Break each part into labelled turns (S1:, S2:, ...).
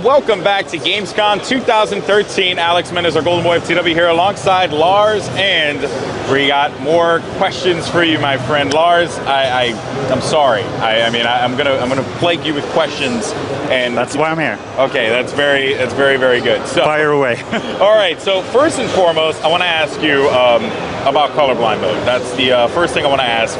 S1: welcome back to Gamescom 2013. Alex Mendez, our Golden Boy of TW here alongside Lars, and we got more questions for you, my friend. Lars, I'm sorry. I'm gonna plague you with questions, and
S2: that's why I'm here.
S1: Okay, that's very good. So,
S2: fire away.
S1: All right. So first and foremost, I want to ask you about colorblind mode. That's the first thing I want to ask.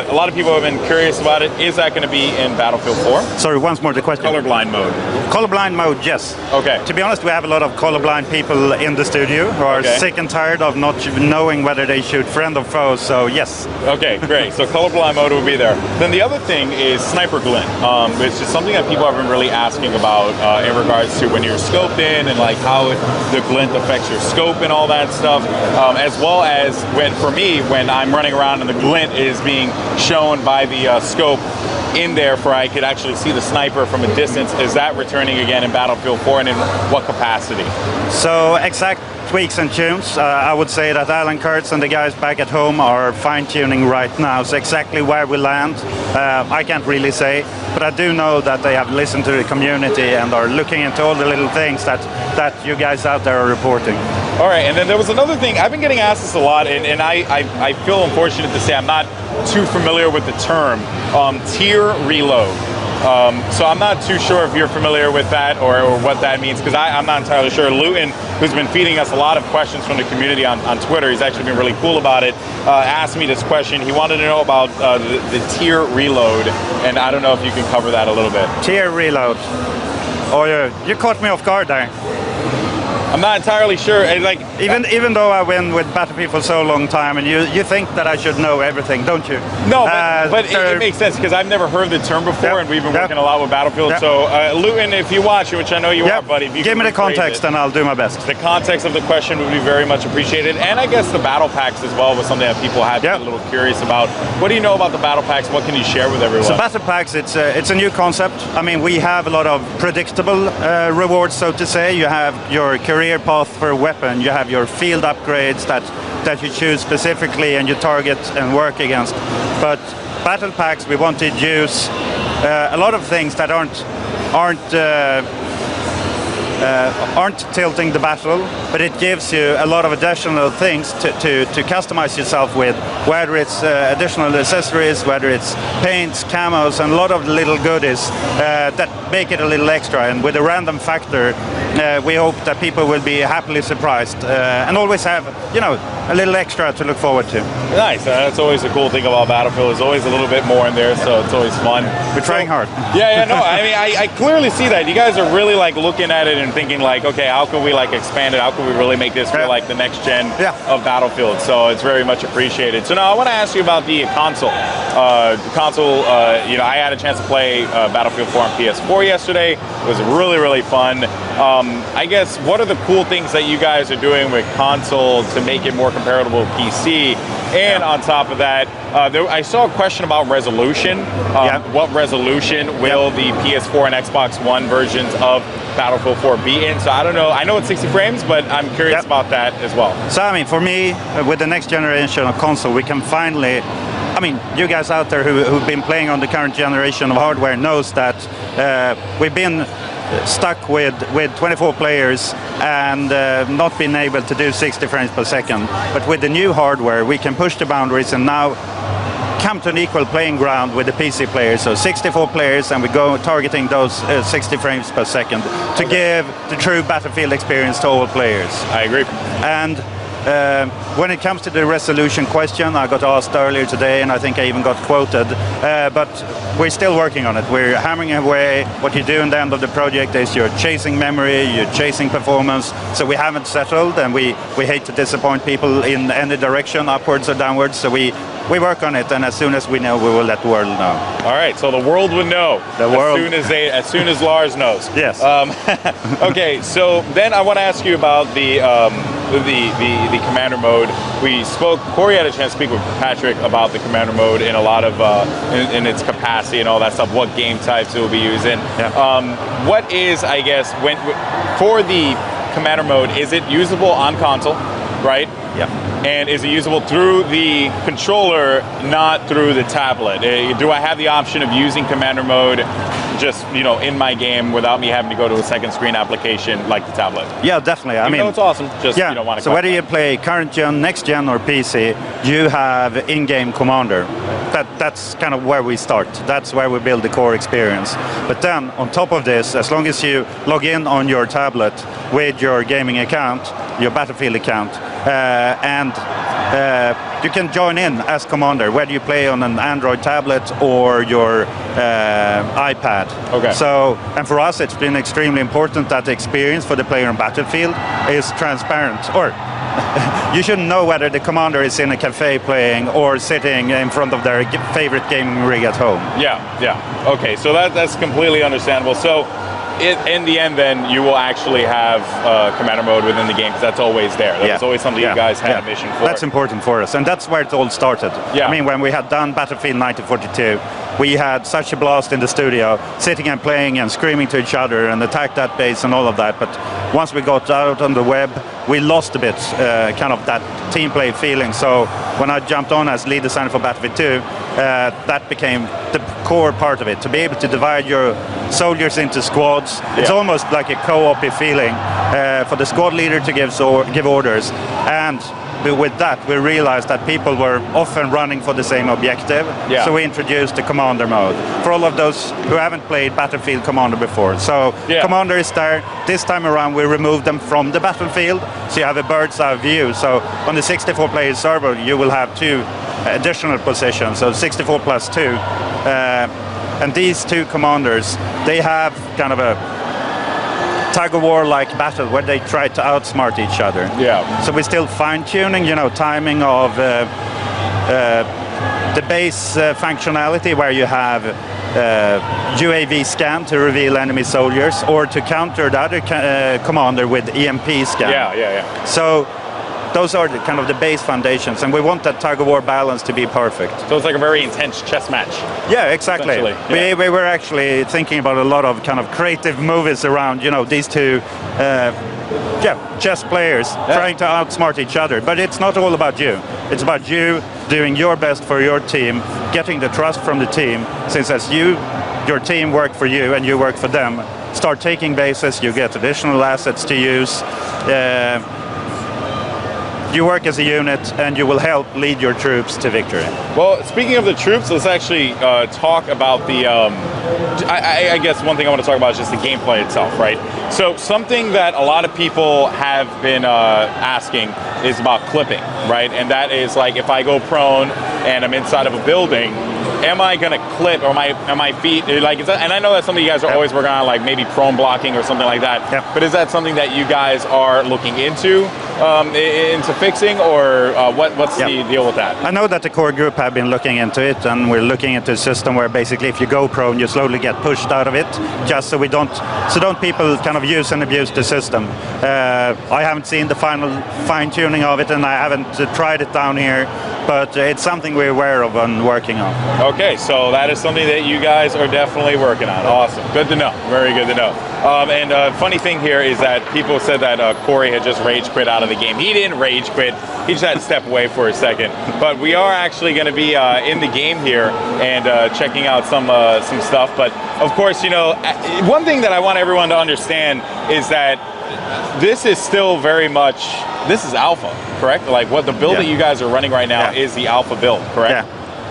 S1: A lot of people have been curious about it. Is that going to be in Battlefield 4?
S2: Sorry, once more the question.
S1: Colorblind mode.
S2: Colorblind mode, yes.
S1: Okay.
S2: To be honest, we have a lot of colorblind people in the studio who are sick and tired of not knowing whether they shoot friend or foe, so yes.
S1: Okay, great. So colorblind mode will be there. Then the other thing is sniper glint, which is something that people have been really asking about in regards to when you're scoped in and like how the glint affects your scope and all that stuff, as well as when I'm running around and the glint is being shown by the scope in there for I could actually see the sniper from a distance. Is that returning again in Battlefield 4, and in what capacity?
S2: So exact tweaks and tunes. I would say that Alan Kurtz and the guys back at home are fine-tuning right now. So exactly where we land, I can't really say, but I do know that they have listened to the community and are looking into all the little things that you guys out there are reporting.
S1: All right, and then there was another thing. I've been getting asked this a lot, and I feel unfortunate to say I'm not too familiar with the term, tier reload. So I'm not too sure if you're familiar with that or what that means, because I'm not entirely sure. Luton, who's been feeding us a lot of questions from the community on Twitter, he's actually been really cool about it, asked me this question. He wanted to know about the tier reload, and I don't know if you can cover that a little bit.
S2: Tier reload. Oh, you caught me off guard there.
S1: I'm not entirely sure. Like
S2: even though I win with Battlefield for so long time, and you think that I should know everything, don't you?
S1: No, but it makes sense, because I've never heard the term before, and we've been working a lot with Battlefield. So Luton, if you watch, which I know you are, buddy, if you
S2: give me the context, and I'll do my best.
S1: The context of the question would be very much appreciated, and I guess the Battlepacks as well was something that people have been a little curious about. What do you know about the Battlepacks? What can you share with everyone?
S2: So Battlepacks, it's a new concept. I mean, we have a lot of predictable rewards, so to say. You have your career path for a weapon, you have your field upgrades that you choose specifically and you target and work against. But Battlepacks, we wanted to use a lot of things that aren't tilting the battle, but it gives you a lot of additional things to customize yourself with, whether it's additional accessories, whether it's paints, camos, and a lot of little goodies that make it a little extra. And with a random factor, we hope that people will be happily surprised and always have, a little extra to look forward to.
S1: Nice. That's always a cool thing about Battlefield. There's always a little bit more in there, so it's always fun.
S2: We're trying hard.
S1: Yeah, no. I mean, I clearly see that. You guys are really like looking at it and thinking like, okay, how can we like expand it? How can we really make this feel like the next gen of Battlefield? So it's very much appreciated. So now I want to ask you about the console. I had a chance to play Battlefield 4 on PS4 yesterday. It was really, really fun. I guess, what are the cool things that you guys are doing with console to make it more comparable to PC? And on top of that, I saw a question about resolution. What resolution will the PS4 and Xbox One versions of Battlefield 4 be in? So I don't know. I know it's 60 frames, but I'm curious about that as well.
S2: So I mean, for me, with the next generation of console, we can finally, you guys out there who've been playing on the current generation of hardware knows that we've been stuck with 24 players and not been able to do 60 frames per second. But with the new hardware, we can push the boundaries and now come to an equal playing ground with the PC players. So 64 players, and we go targeting those 60 frames per second to give the true Battlefield experience to all players.
S1: I agree.
S2: And when it comes to the resolution question, I got asked earlier today, and I think I even got quoted, but we're still working on it. We're hammering away. What you do in the end of the project is you're chasing memory, you're chasing performance, so we haven't settled, and we hate to disappoint people in any direction, upwards or downwards, so we work on it, and as soon as we know, we will let the world know.
S1: All right, so the world would know as soon as Lars knows.
S2: Yes.
S1: Okay, so then I want to ask you about the commander mode. Corey had a chance to speak with Patrick about the commander mode in a lot of in its capacity and all that stuff, what game types it will be using. What is, I guess, for the commander mode, is it usable on console, right?
S2: Yeah.
S1: And is it usable through the controller, not through the tablet? Do I have the option of using commander mode just, you know, in my game without me having to go to a second screen application like the tablet?
S2: Yeah, definitely. I mean,
S1: it's awesome. Just,
S2: yeah.
S1: You don't want to.
S2: So whether you play current gen, next gen, or PC, you have in-game commander. That's kind of where we start. That's where we build the core experience. But then on top of this, as long as you log in on your tablet with your gaming account, your Battlefield account, and you can join in as commander, whether you play on an Android tablet or your iPad.
S1: Okay.
S2: So, and for us, it's been extremely important that the experience for the player on Battlefield is transparent. Or you shouldn't know whether the commander is in a cafe playing or sitting in front of their favorite gaming rig at home.
S1: Yeah. Okay, so that's completely understandable. So, in the end, then, you will actually have commander mode within the game, because that's always there. That's always something you guys had a mission for.
S2: That's important for us, and that's where it all started.
S1: Yeah.
S2: I mean, when we had done Battlefield 1942, we had such a blast in the studio, sitting and playing and screaming to each other and attack that base and all of that. But once we got out on the web, we lost a bit kind of that team play feeling. So when I jumped on as lead designer for Battlefield 2, that became the core part of it. To be able to divide your soldiers into squads, it's almost like a co-op feeling for the squad leader to give orders. And with that, we realized that people were often running for the same objective, so we introduced the commander mode for all of those who haven't played Battlefield Commander before. So commander is there. This time around, we removed them from the battlefield, so you have a bird's eye view. So on the 64-player server, you will have 2 additional positions, so 64 plus 2. And these 2 commanders, they have kind of a tug-of-war-like battle where they try to outsmart each other.
S1: Yeah.
S2: So we're still fine-tuning, you know, timing of the base functionality, where you have UAV scan to reveal enemy soldiers, or to counter the other commander with EMP scan.
S1: Yeah.
S2: So those are kind of the base foundations, and we want that tug-of-war balance to be perfect.
S1: So it's like a very intense chess match.
S2: Yeah, exactly.
S1: Yeah.
S2: We were actually thinking about a lot of kind of creative movies around, you know, these 2 chess players trying to outsmart each other. But it's not all about you. It's about you doing your best for your team, getting the trust from the team, since as your team work for you and you work for them, start taking bases, you get additional assets to use. You work as a unit, and you will help lead your troops to victory.
S1: Well, speaking of the troops, let's actually talk about the... I guess one thing I want to talk about is just the gameplay itself, right? So something that a lot of people have been asking is about clipping, right? And that is like, if I go prone and I'm inside of a building, am I going to clip, or am my feet, like, is that, and I know that's something you guys are always working on, like maybe prone blocking or something like that, but is that something that you guys are looking into fixing, or what's the deal with that?
S2: I know that the core group have been looking into it, and we're looking into a system where basically if you go prone, you slowly get pushed out of it, just so don't people kind of use and abuse the system. I haven't seen the final fine-tuning of it, and I haven't tried it down here, but it's something we're aware of and working on.
S1: Okay, so that is something that you guys are definitely working on. Awesome, good to know, very good to know. And funny thing here is that people said that Corey had just rage quit out of the game. He didn't rage quit, he just had to step away for a second. But we are actually going to be in the game here and checking out some stuff. But of course, you know, one thing that I want everyone to understand is that this is still very much, this is alpha, correct? Like what the build that you guys are running right now is the alpha build, correct?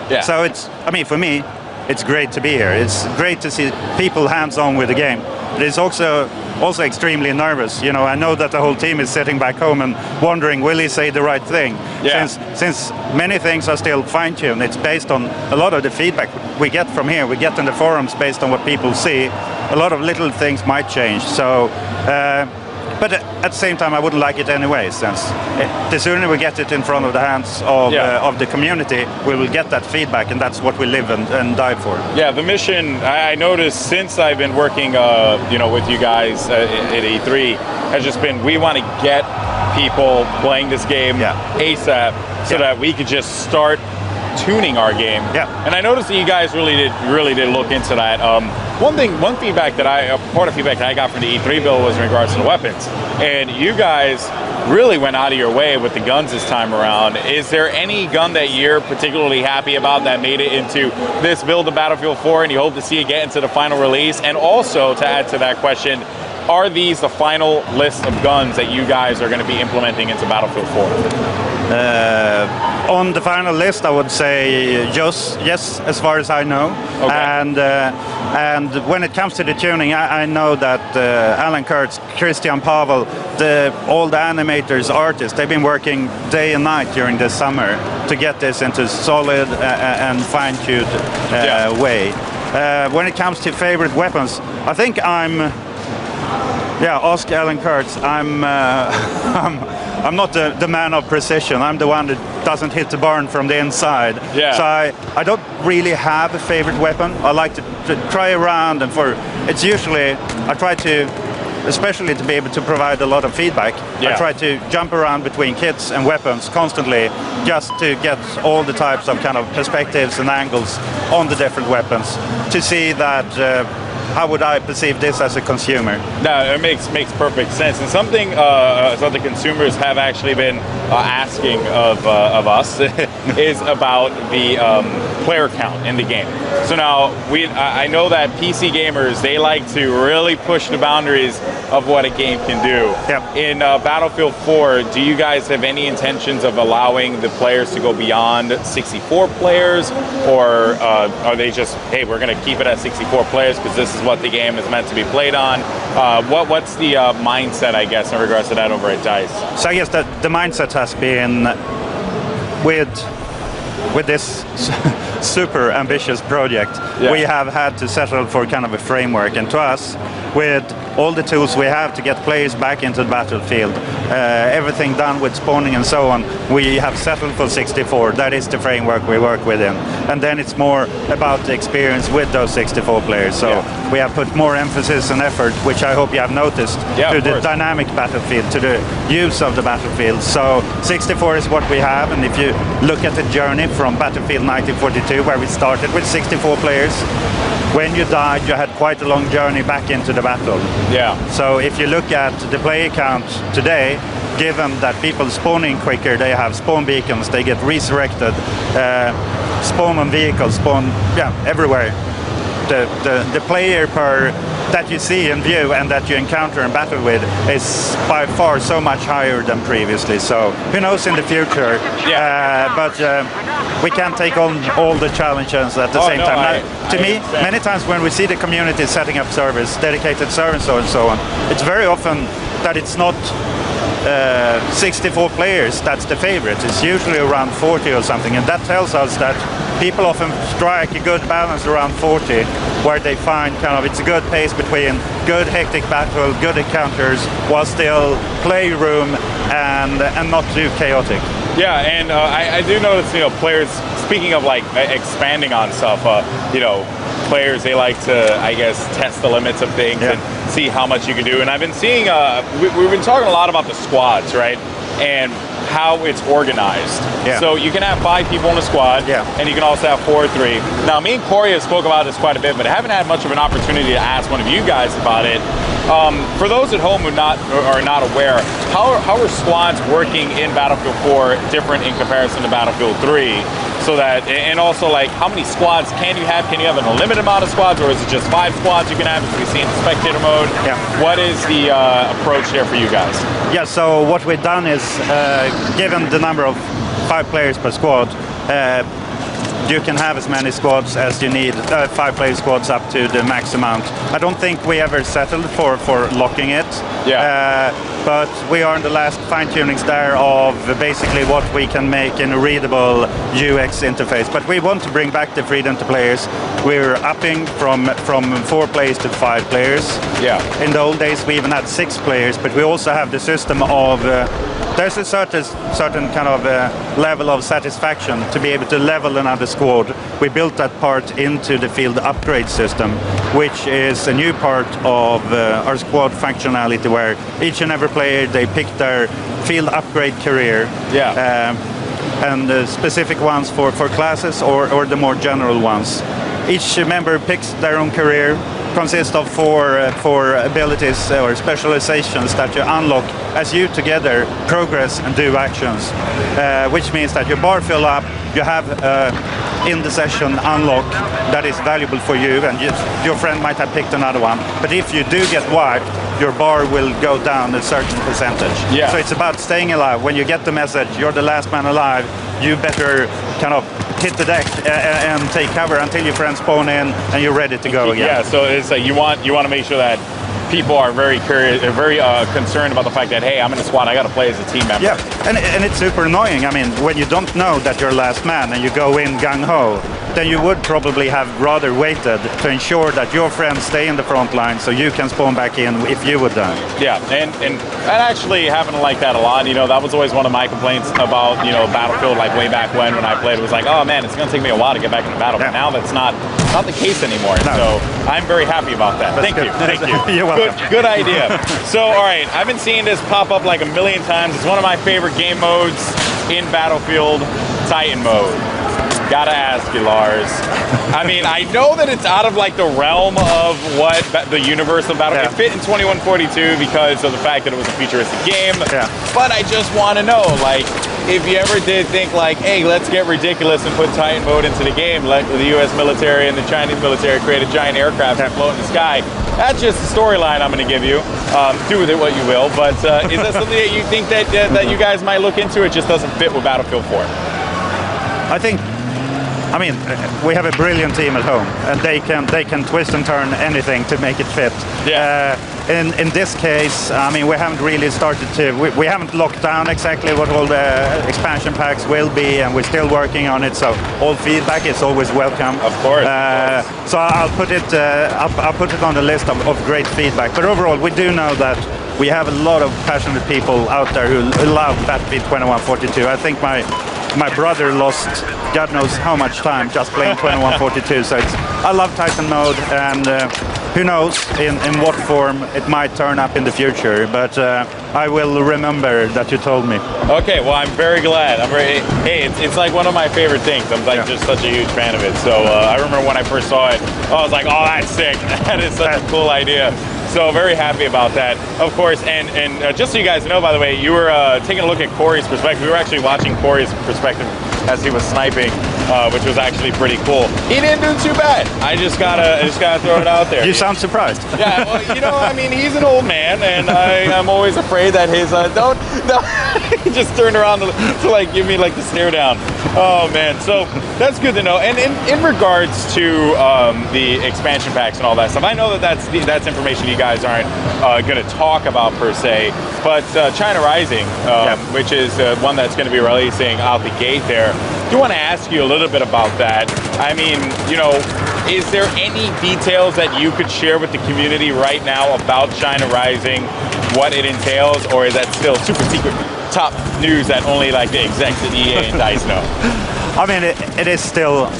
S1: Yeah. So
S2: it's, I mean, for me, it's great to be here. It's great to see people hands-on with the game. But it's also extremely nervous. You know, I know that the whole team is sitting back home and wondering, will he say the right thing? Yeah. Since many things are still fine-tuned, it's based on a lot of the feedback we get from here. We get in the forums based on what people see. A lot of little things might change. So, but at the same time, I wouldn't like it anyway, since the sooner we get it in front of the hands of the community, we will get that feedback, and that's what we live and die for. Yeah,
S1: the mission, I noticed since I've been working you know, with you guys at E3, has just been, we want to get people playing this game ASAP, so that we could just start tuning our game. And I noticed that you guys really did look into that. One feedback that part of feedback that I got from the E3 build was in regards to the weapons. And you guys really went out of your way with the guns this time around. Is there any gun that you're particularly happy about that made it into this build of Battlefield 4 and you hope to see it get into the final release? And also, to add to that question, are these the final list of guns that you guys are going to be implementing into Battlefield 4?
S2: On the final list, I would say yes, as far as I know. Okay. And when it comes to the tuning, I know that Alan Kurtz, Christian Pavel, all the animators, artists, they've been working day and night during this summer to get this into solid and fine-tuned way. When it comes to favorite weapons, I think ask Alan Kurtz. I'm not the man of precision. I'm the one that doesn't hit the barn from the inside. Yeah. So I don't really have a favorite weapon. I like to try around, and it's usually I try to, especially to be able to provide a lot of feedback. Yeah. I try to jump around between kits and weapons constantly, just to get all the types of kind of perspectives and angles on the different weapons to see that. How would I perceive this as a consumer? No,
S1: it makes perfect sense. And something the consumers have actually been asking of us is about the player count in the game. So now I know that PC gamers, they like to really push the boundaries of what a game can do. Yep. In Battlefield 4, do you guys have any intentions of allowing the players to go beyond 64 players, or are they just, hey, we're going to keep it at 64 players because this is what the game is meant to be played on? What's the mindset, I guess, in regards to that over at DICE?
S2: So I guess that the mindset has been with this super ambitious project, we have had to settle for kind of a framework, and to us, with all the tools we have to get players back into the battlefield, everything done with spawning and so on, we have settled for 64. That is the framework we work within. And then it's more about the experience with those 64 players. So we have put more emphasis and effort, which I hope you have noticed, to the dynamic battlefield, to the use of the battlefield. So 64 is what we have, and if you look at the journey from Battlefield 1942, where we started with 64 players, when you died, you had quite a long journey back into the battle. Yeah. So if you look at the player count today, given that people spawning quicker, they have spawn beacons, they get resurrected, spawn on vehicles, spawn everywhere. The player per that you see in view and that you encounter and battle with is by far so much higher than previously. So who knows in the future? But we can't take on all the challenges at the same time. To me, many times when we see the community setting up servers, dedicated servers and so on, it's very often that it's not 64 players that's the favorite. It's usually around 40 or something, and that tells us that people often strike a good balance around 40, where they find kind of it's a good pace between good hectic battle, good encounters, while still playroom and not too chaotic.
S1: Yeah, and I do notice, players, speaking of like expanding on stuff, players, they like to, I guess, test the limits of things and see how much you can do. And I've been seeing, we've been talking a lot about the squads, right? And how it's organized. Yeah. So you can have 5 people in a squad, and you can also have 4 or 3. Now, me and Corey have spoke about this quite a bit, but I haven't had much of an opportunity to ask one of you guys about it. For those at home who are not aware, how are squads working in Battlefield 4 different in comparison to Battlefield 3? So that, and also like, how many squads can you have? Can you have an unlimited amount of squads, or is it just 5 squads you can have, as we see in the spectator mode? Yeah. What is the approach there for you guys?
S2: Yeah, so what we've done is, given the number of 5 players per squad, you can have as many squads as you need, 5-player squads up to the max amount. I don't think we ever settled for locking it, but we are in the last fine-tunings there of basically what we can make in a readable UX interface. But we want to bring back the freedom to players. We're upping from 4 players to 5 players. Yeah. In the old days, we even had 6 players, but we also have the system of there's a certain kind of level of satisfaction to be able to level another squad. We built that part into the field upgrade system, which is a new part of our squad functionality, where each and every player, they pick their field upgrade career. Yeah. And specific ones for classes or the more general ones. Each member picks their own career, consists of four abilities or specializations that you unlock as you together progress and do actions, which means that your bar fill up, you have in the session unlock that is valuable for you, and your friend might have picked another one. But if you do get wiped, your bar will go down a certain percentage.
S1: Yeah.
S2: So it's about staying alive. When you get the message, you're the last man alive, you better kind of hit the deck and take cover until your friends spawn in and you're ready to go again.
S1: Yeah, so it's like you want to make sure that people are very curious, very concerned about the fact that, hey, I'm in a squad, I got to play as a team member.
S2: Yeah, and it's super annoying. I mean, when you don't know that you're last man and you go in gung-ho, then you would probably have rather waited to ensure that your friends stay in the front line so you can spawn back in if you would die.
S1: Yeah, and that actually happened like that a lot. You know, that was always one of my complaints about, you know, Battlefield, like way back when I played. It was like, oh man, it's going to take me a while to get back into battle. But now that's not the case anymore. No. So I'm very happy about that. Thank you.
S2: You're welcome.
S1: Good idea. So, all right, I've been seeing this pop up like a million times. It's one of my favorite game modes in Battlefield, Titan mode. Gotta ask you, Lars. I mean, I know that it's out of like the realm of what the universe of Battlefield. It fit in 2142 because of the fact that it was a futuristic game.
S2: Yeah.
S1: But I just want to know, like, if you ever did think like, hey, let's get ridiculous and put Titan mode into the game, like the U.S. military and the Chinese military create a giant aircraft and float in the sky. That's just the storyline I'm going to give you. Do with it what you will. But is that something that you think that you guys might look into? It just doesn't fit with Battlefield 4.
S2: I mean, we have a brilliant team at home, and they can twist and turn anything to make it fit.
S1: Yeah.
S2: In this case, I mean, we haven't really started to. We haven't locked down exactly what all the expansion packs will be, and we're still working on it. So all feedback is always welcome.
S1: Of course.
S2: So I'll put it. I'll put it on the list of great feedback. But overall, we do know that we have a lot of passionate people out there who love Battlefield 2142. I think my brother lost God knows how much time just playing 2142. So I love Titan mode, and who knows in what form it might turn up in the future. But I will remember that you told me.
S1: Okay, well, I'm very glad. Hey, it's like one of my favorite things. I'm like just such a huge fan of it. So I remember when I first saw it, I was like, oh, that's sick. That is such a cool idea. So very happy about that, of course. And just so you guys know, by the way, you were taking a look at Corey's perspective. We were actually watching Corey's perspective as he was sniping, which was actually pretty cool. He didn't do too bad. I just gotta throw it out there.
S2: You sound surprised.
S1: Yeah, well, you know, I mean, he's an old man, and I'm always afraid that his no, he just turned around to like give me like the stare down. Oh man, so that's good to know. And in regards to the expansion packs and all that stuff, I know that that's information you guys aren't going to talk about per se, but China Rising, which is one that's going to be releasing out the gate there. I do want to ask you a little bit about that. I mean, you know, is there any details that you could share with the community right now about China Rising, what it entails, or is that still super secret top news that only like the execs at EA and DICE know?
S2: I mean, it is still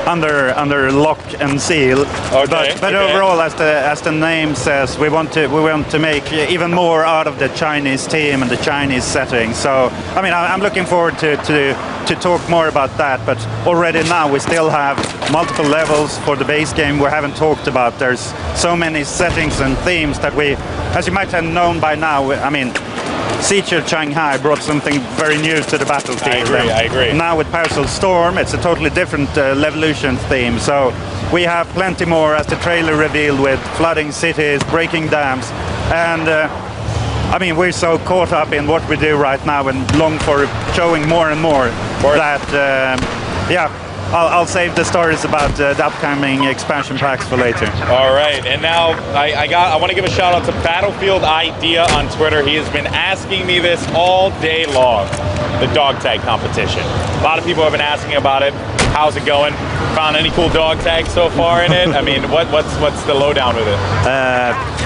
S2: under lock and seal.
S1: Okay,
S2: but overall, as the name says, we want to make even more out of the Chinese team and the Chinese setting. So I mean, I'm looking forward to talk more about that. But already now we still have multiple levels for the base game we haven't talked about. There's so many settings and themes that we, as you might have known by now, I mean, Siege of Shanghai brought something very new to the battlefield.
S1: I agree.
S2: Now with Paracel Storm, it's a totally different levolution theme. So we have plenty more, as the trailer revealed, with flooding cities, breaking dams, and I mean, we're so caught up in what we do right now and long for showing more and more that, yeah. I'll save the stories about the upcoming expansion packs for later.
S1: All right, and now I want to give a shout out to Battlefield Idea on Twitter. He has been asking me this all day long, the dog tag competition. A lot of people have been asking about it. How's it going? Found any cool dog tags so far in it? I mean, what's the lowdown with it?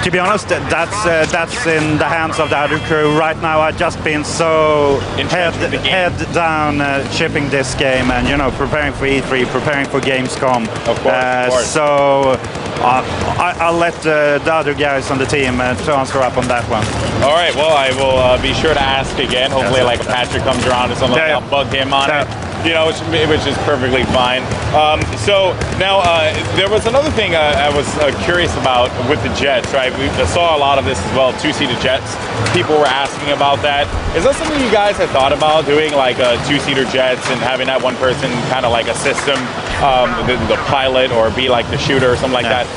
S2: To be honest, that's in the hands of the other crew. Right now, I've just been so head down shipping this game, and you know, preparing for E3, preparing for Gamescom.
S1: Of course.
S2: So I'll let the other guys on the team to answer up on that one.
S1: All right. Well, I will be sure to ask again. Hopefully, like if Patrick comes around or something, I'll bug him on it. You know, which is perfectly fine. So now there was another thing I was curious about with the jets, right? We saw a lot of this as well, two-seater jets. People were asking about that. Is that something you guys had thought about doing, like two-seater jets and having that one person kind of like assist them, the pilot, or be like the shooter or something like that?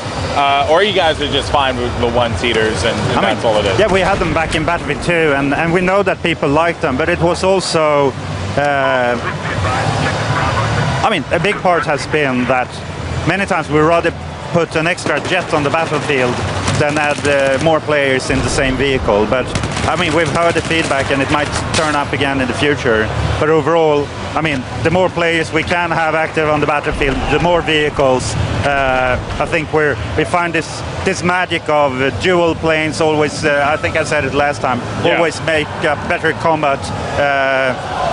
S1: Or you guys are just fine with the one-seaters and that's all it is?
S2: Yeah, we had them back in Battlefield 2, and we know that people like them, but it was also I mean, a big part has been that many times we rather put an extra jet on the battlefield than add more players in the same vehicle. But I mean, we've heard the feedback, and it might turn up again in the future. But overall, I mean, the more players we can have active on the battlefield, the more vehicles. I think we find this magic of dual planes always. I think I said it last time. Always make better combat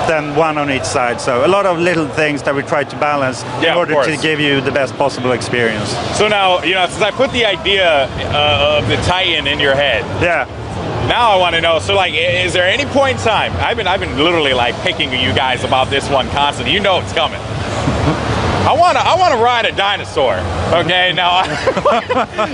S2: than one on each side. So a lot of little things that we try to balance in order to give you the best possible experience.
S1: So now, you know, since I put the idea of the Titan in your head.
S2: Yeah.
S1: Now I want to know, so like, is there any point in time, I've been literally like picking you guys about this one constantly, you know it's coming. I want to ride a Dinosaur, okay? Now,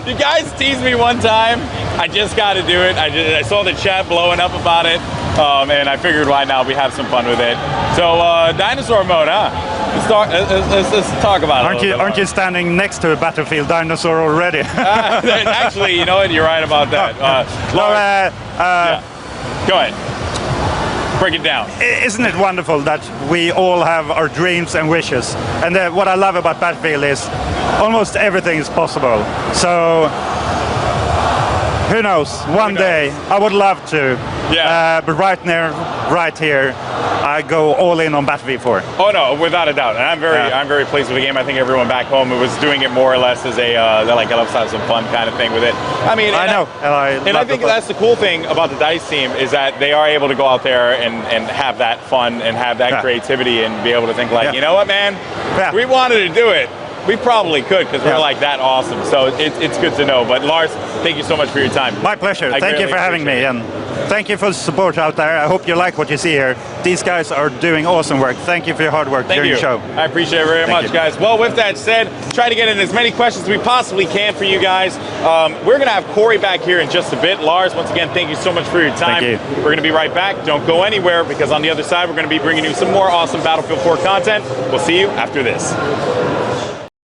S1: you guys teased me one time, I just got to do it. I saw the chat blowing up about it, and I figured why not, we have some fun with it. So, Dinosaur mode, huh? Let's talk about it.
S2: Aren't you standing next to a Battlefield Dinosaur already?
S1: Actually, you know what? You're right about that. Lars, yeah. Go ahead. Break it down.
S2: Isn't it wonderful that we all have our dreams and wishes? And what I love about Battlefield is almost everything is possible. So who knows? One day I would love to.
S1: Yeah.
S2: But right here, I go all in on Battlefield 4.
S1: Oh no, without a doubt, and I'm very pleased with the game. I think everyone back home was doing it more or less as a like let's have some fun kind of thing with it. I mean, I think that's the cool thing about the DICE team is that they are able to go out there and have that fun and have that creativity and be able to think like, you know what, man, if we wanted to do it, we probably could because we're like that awesome. So it's good to know. But Lars, thank you so much for your time.
S2: My pleasure. Thank you for having me. And thank you for the support out there. I hope you like what you see here. These guys are doing awesome work. Thank you for your hard work during the show.
S1: I appreciate it very much, guys. Well, with that said, try to get in as many questions as we possibly can for you guys. We're going to have Corey back here in just a bit. Lars, once again, thank you so much for your time.
S2: Thank you.
S1: We're going to be right back. Don't go anywhere because on the other side, we're going to be bringing you some more awesome Battlefield 4 content. We'll see you after this.